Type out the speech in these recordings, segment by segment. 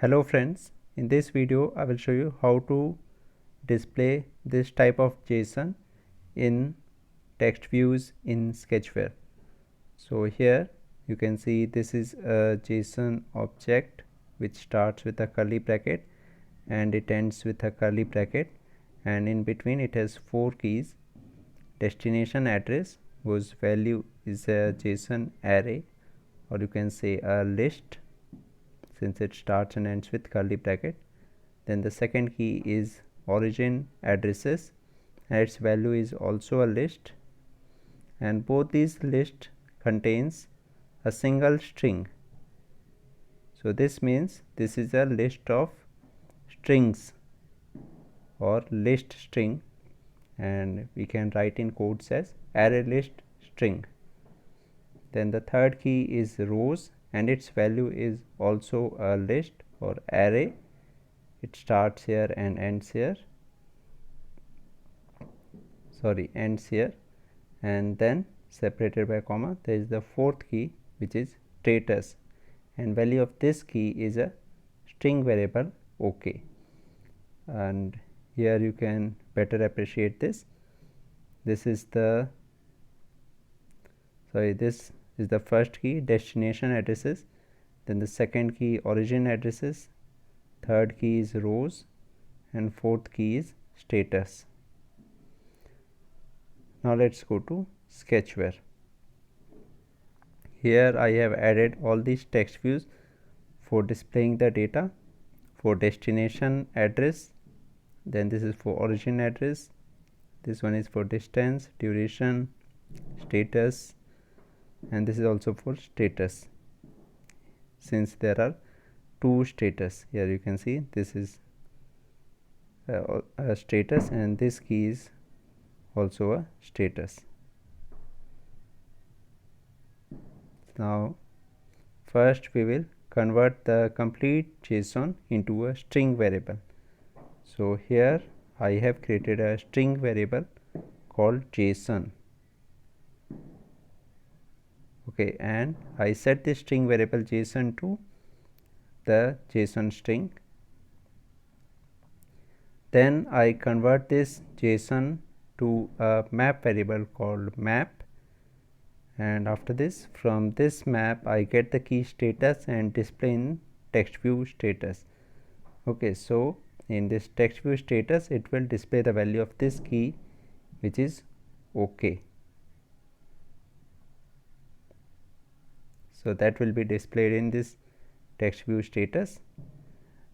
Hello friends, in this video I will show you how to display this type of JSON in text views in Sketchware. So here you can see this is a JSON object which starts with a curly bracket and it ends with a curly bracket, and in between it has 4 keys: destination address, whose value is a JSON array, or you can say a list since it starts and ends with curly bracket. Then the second key is origin addresses, and its value is also a list, and both these list contains a single string. So this means this is a list of strings or list string, and we can write in codes as array list string. Then the third key is rows, and its value is also a list or array. It starts here and ends here, ends here, and then separated by comma there is the fourth key which is status, and value of this key is a string variable OK. And here you can better appreciate this. This is the first key, destination addresses. Then the second key, origin addresses. Third key is rows, and fourth key is status. Now let's go to Sketchware. Here I have added all these text views for displaying the data. For destination address, then this is for origin address, this one is for distance, duration, status, and this is also for status, since there are two status. Here you can see this is a status, and this key is also a status. Now first we will convert the complete JSON into a string variable. So here I have created a string variable called JSON. Okay, and I set this string variable JSON to the JSON string. Then I convert this JSON to a map variable called map, and after this, from this map I get the key status and display in text view status. Okay, so in this text view status it will display the value of this key which is OK. So that will be displayed in this text view status.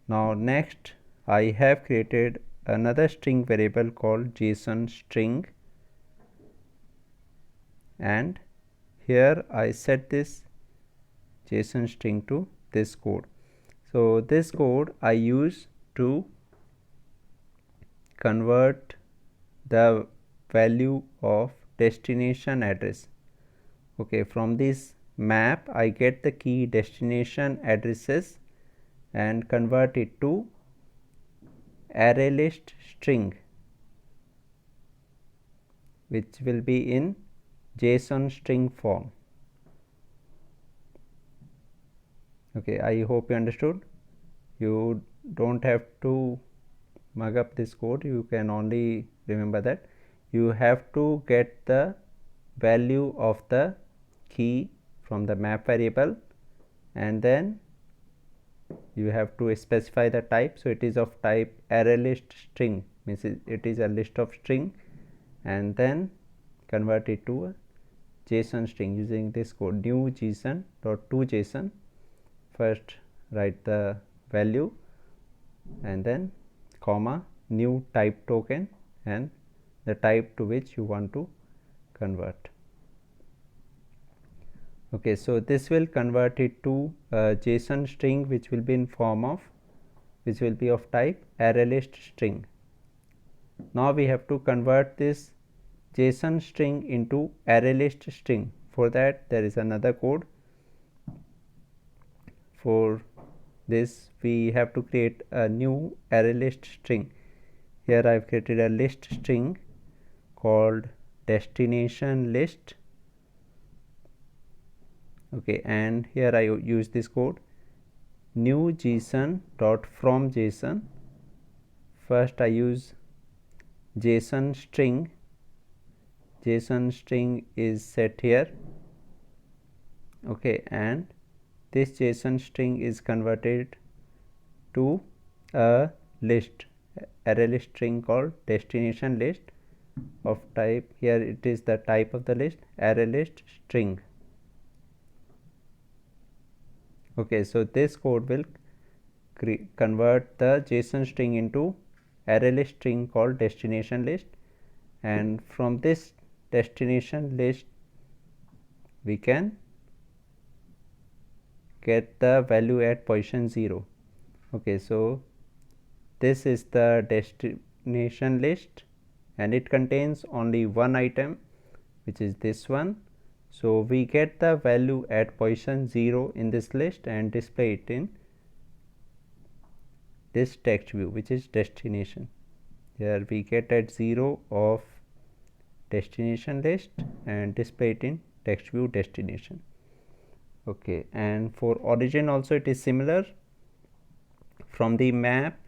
Now next I have created another string variable called JSON string, and here I set this JSON string to this code. So this code I use to convert the value of destination address. Okay, from this map I get the key destination addresses and convert it to array list string, which will be in JSON string form. Okay, I hope you understood. You don't have to mug up this code, you can only remember that you have to get the value of the key from the map variable, and then you have to specify the type. So it is of type array list string, means it is a list of string, and then convert it to a JSON string using this code new JSON.toJSON. First write the value and then comma new type token and the type to which you want to convert. Okay, so this will convert it to a JSON string which will be of type array list string. Now we have to convert this JSON string into array list string. For that there is another code. For this we have to create a new array list string. Here I have created a list string called destination list. Okay, and here I use this code new JSON dot from JSON. First I use JSON string. JSON string is set here. Okay, and this JSON string is converted to a list, array list string called destination list of type, here it is the type of the list, array list string. Okay, so this code will convert the JSON string into array list string called destination list, and from this destination list we can get the value at position 0. Okay, so this is the destination list and it contains only one item, which is this one. So we get the value at position 0 in this list and display it in this text view, which is destination. Here we get at 0 of destination list and display it in text view destination. Okay, and for origin also it is similar. From the map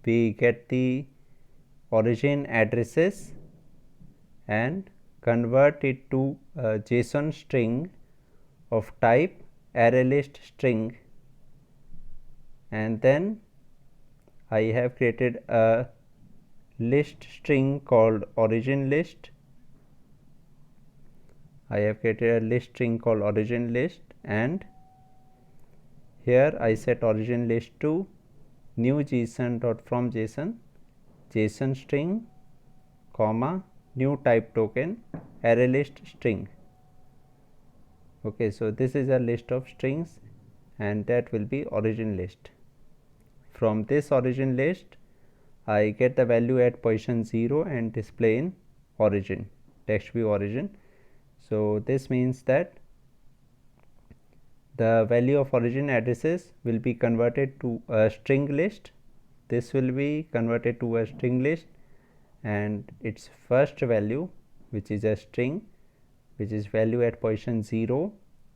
we get the origin addresses and convert it to a JSON string of type array list string, and then I have created a list string called origin list. I have created a list string called origin list, and here I set origin list to new JSON dot from JSON, JSON string, comma, new type token, array list string. Okay, so this is a list of strings and that will be origin list. From this origin list I get the value at position 0 and display in origin, text view origin. So this means that the value of origin addresses will be converted to a string list. This will be converted to a string list, and its first value, which is a string, which is value at position 0,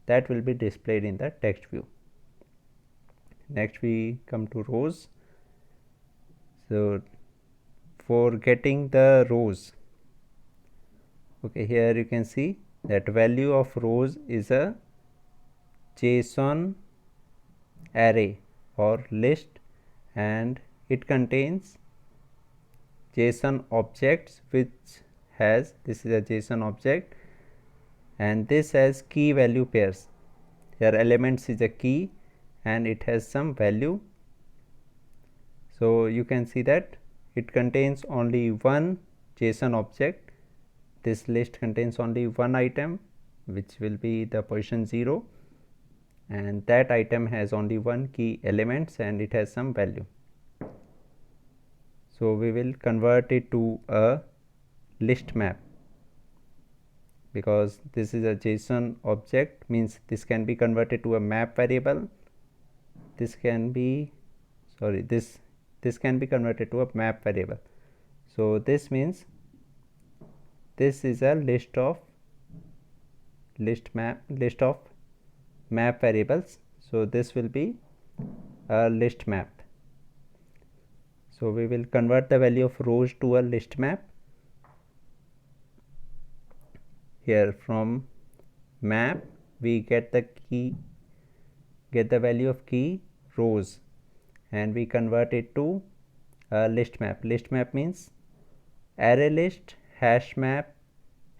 that will be displayed in the text view. Next we come to rows. So for getting the rows, okay, here you can see that value of rows is a JSON array or list, and it contains JSON objects, which has, this is a JSON object and this has key value pairs. Here elements is a key and it has some value. So you can see that it contains only one JSON object. This list contains only one item, which will be the position 0, and that item has only one key elements and it has some value. So we will convert it to a list map, because this is a JSON object, means this can be converted to a map variable. This can be, sorry, this can be converted to a map variable. So this means this is a list of map variables. So this will be a list map. So we will convert the value of rows to a list map. Here from map we get the value of key rows and we convert it to a list map. List map means array list hash map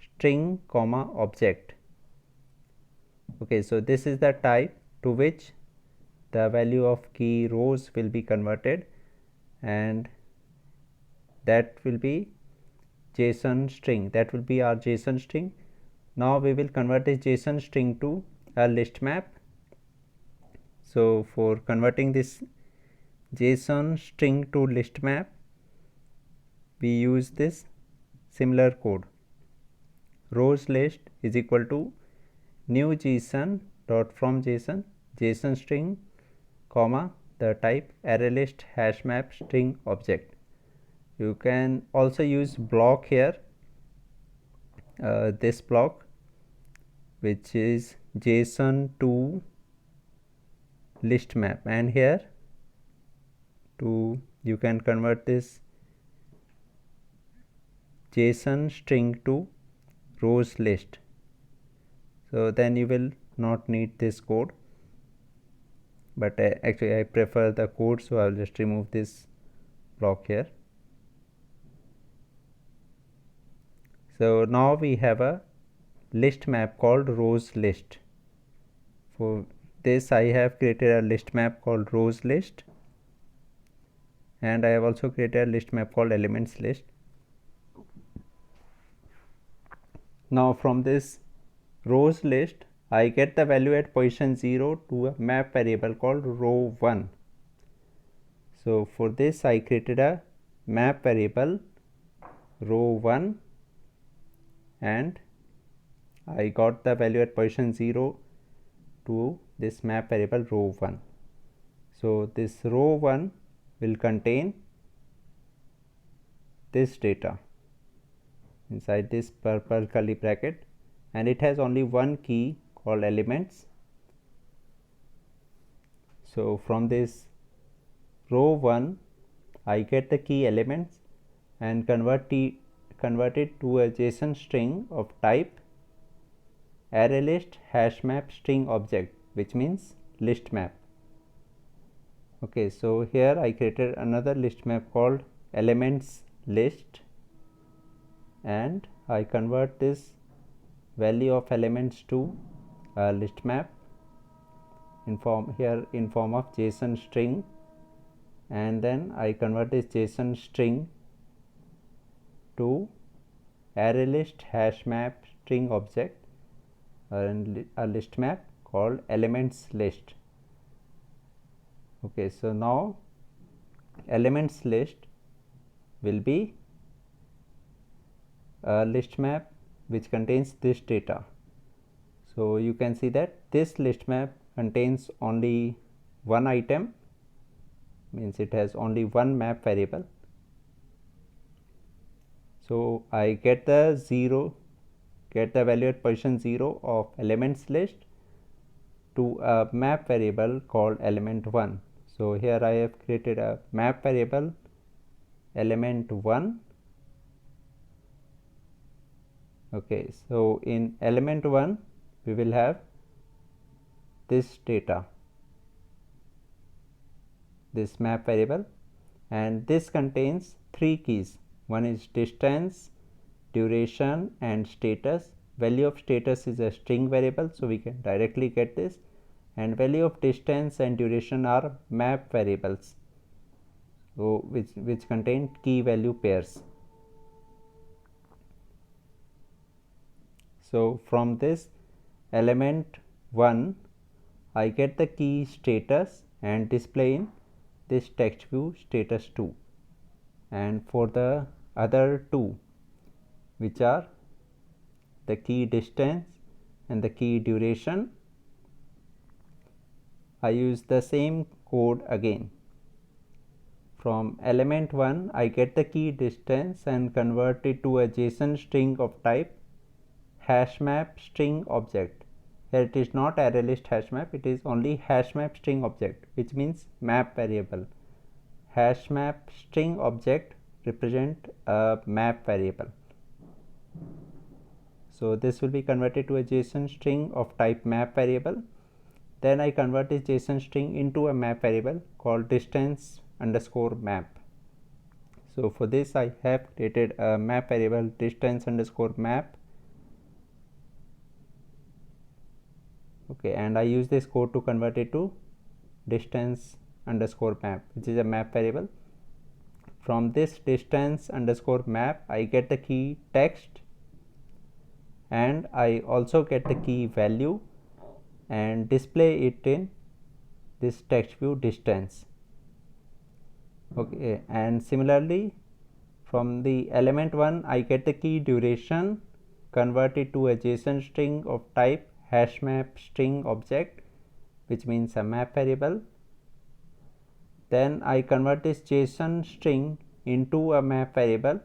string comma object. Okay, so this is the type to which the value of key rows will be converted, and that will be JSON string, that will be our JSON string. Now we will convert this JSON string to a list map. So for converting this JSON string to list map, we use this similar code. Rows list is equal to new JSON dot from JSON, JSON string, comma, the type array list hash map string object. You can also use block here, this block, which is JSON to list map, and here you can convert this JSON string to rows list. So then you will not need this code, but actually I prefer the code, so I'll just remove this block here. So now we have a list map called rows list. For this I have created a list map called rows list, and I have also created a list map called elements list. Now from this rows list I get the value at position 0 to a map variable called row1. So for this I created a map variable row1, and I got the value at position 0 to this map variable row1. So this row1 will contain this data inside this purple curly bracket, and it has only one key called elements. So from this row1 I get the key elements and convert it to a JSON string of type ArrayList hashmap string object, which means list map. Okay, so here I created another list map called elements list, and I convert this value of elements to a list map in form of JSON string, and then I convert this JSON string to ArrayList hashmap string object and a list map called elements list. Okay, so now elements list will be a list map which contains this data. So you can see that this list map contains only one item, means it has only one map variable. So I get the value at position 0 of elements list to a map variable called element1. So here I have created a map variable element1. Okay, so in element1 we will have this data, this map variable, and this contains three keys. One is distance, duration, and status. Value of status is a string variable, so we can directly get this, and value of distance and duration are map variables, so which contain key value pairs. So from this element 1 I get the key status and display in this text view status 2, and for the other two, which are the key distance and the key duration, I use the same code again. From element 1 I get the key distance and convert it to a JSON string of type hashmap string object. Here it is not ArrayList hashmap, it is only hashmap string object, which means map variable. Hashmap string object represent a map variable. So this will be converted to a JSON string of type map variable. Then I convert this JSON string into a map variable called distance underscore map. So for this I have created a map variable distance underscore map. Okay, and I use this code to convert it to distance underscore map, which is a map variable. From this distance underscore map I get the key text, and I also get the key value and display it in this text view distance. Okay, and similarly from the element 1 I get the key duration, convert it to a JSON string of type hashmap string object, which means a map variable. Then I convert this JSON string into a map variable.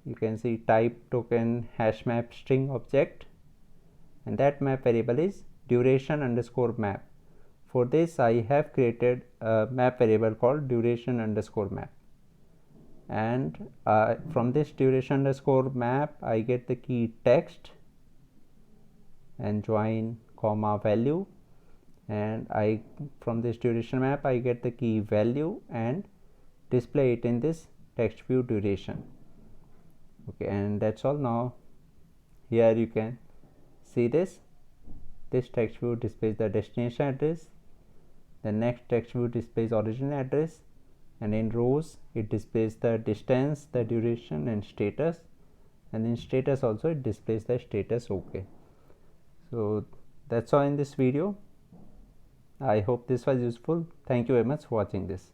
You can see type token hashmap string object, and that map variable is duration underscore map. for this I have created a map variable called duration underscore map, and from this duration underscore map I get the key text and join comma value, and from this duration map I get the key value and display it in this text view duration. Okay, and that's all. Now here you can see this text view displays the destination address, the next text view displays origin address, and in rows it displays the distance, the duration, and status, and in status also it displays the status. Okay, so that's all in this video. I hope this was useful. Thank you very much for watching this.